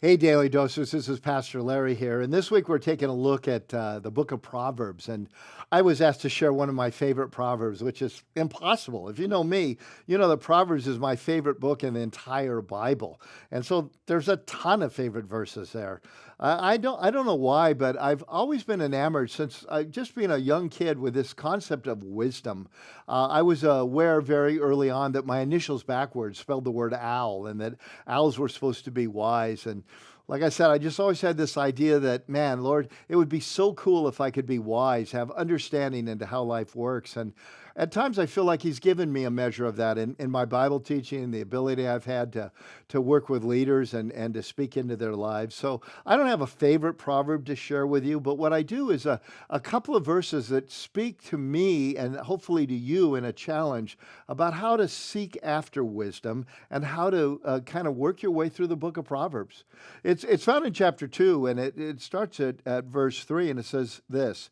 Hey, Daily Doses. This is Pastor Larry here. And this week we're taking a look at the book of Proverbs. And I was asked to share one of my favorite Proverbs, which is impossible. If you know me, you know that Proverbs is my favorite book in the entire Bible. And so there's a ton of favorite verses there. I don't know why, but I've always been enamored since just being a young kid with this concept of wisdom. I was aware very early on that my initials backwards spelled the word owl and that owls were supposed to be wise. And like I said, I just always had this idea that, man, Lord, it would be so cool if I could be wise, have understanding into how life works. And at times I feel like He's given me a measure of that in my Bible teaching and the ability I've had to work with leaders and to speak into their lives. So I don't have a favorite proverb to share with you, but what I do is a couple of verses that speak to me and hopefully to you in a challenge about how to seek after wisdom and how to kind of work your way through the book of Proverbs. It's found in chapter 2, and it starts at verse 3, and it says this.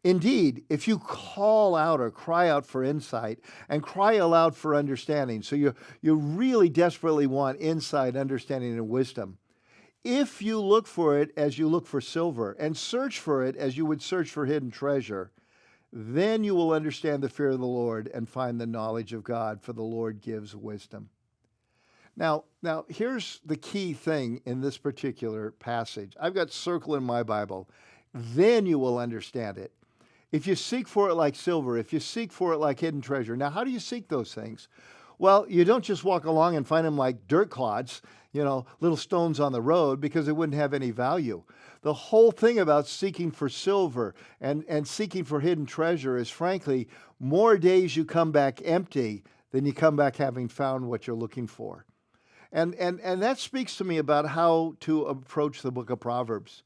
Indeed, if you call out or cry out for insight and cry aloud for understanding, so you really desperately want insight, understanding, and wisdom. If you look for it as you look for silver and search for it as you would search for hidden treasure, then you will understand the fear of the Lord and find the knowledge of God, for the Lord gives wisdom. Now, here's the key thing in this particular passage. I've got circle in my Bible. Then you will understand it. If you seek for it like silver, if you seek for it like hidden treasure. Now, how do you seek those things? Well, you don't just walk along and find them like dirt clods, little stones on the road, because it wouldn't have any value. The whole thing about seeking for silver and seeking for hidden treasure is, frankly, more days you come back empty than you come back having found what you're looking for. And that speaks to me about how to approach the book of Proverbs.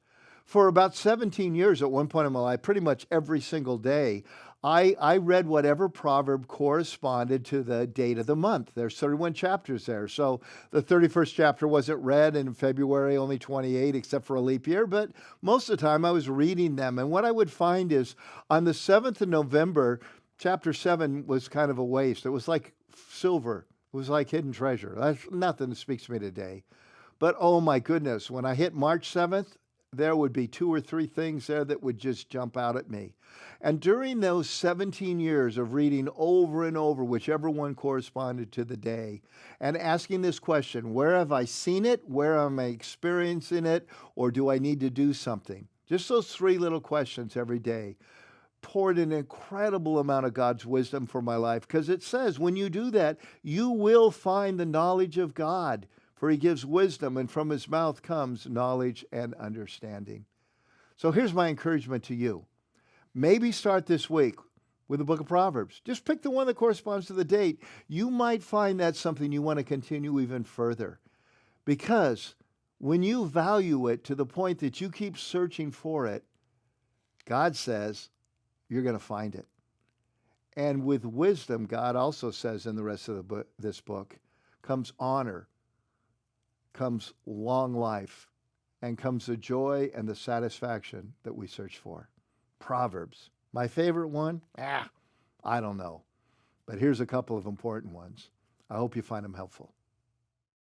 For about 17 years at one point in my life, pretty much every single day, I read whatever proverb corresponded to the date of the month. There's 31 chapters there. So the 31st chapter wasn't read in February, only 28, except for a leap year. But most of the time I was reading them. And what I would find is on the 7th of November, chapter 7 was kind of a waste. It was like silver. It was like hidden treasure. That's nothing that speaks to me today. But oh my goodness, when I hit March 7th, there would be 2 or 3 things there that would just jump out at me. And during those 17 years of reading over and over, whichever one corresponded to the day, and asking this question, where have I seen it? Where am I experiencing it? Or do I need to do something? Just those 3 little questions every day poured an incredible amount of God's wisdom for my life, because it says when you do that, you will find the knowledge of God, for he gives wisdom, and from his mouth comes knowledge and understanding. So here's my encouragement to you. Maybe start this week with the book of Proverbs. Just pick the one that corresponds to the date. You might find that's something you want to continue even further, because when you value it to the point that you keep searching for it, God says, you're going to find it. And with wisdom, God also says in the rest of this book, comes honor, comes long life, and comes the joy and the satisfaction that we search for. Proverbs. My favorite one? I don't know. But here's a couple of important ones. I hope you find them helpful.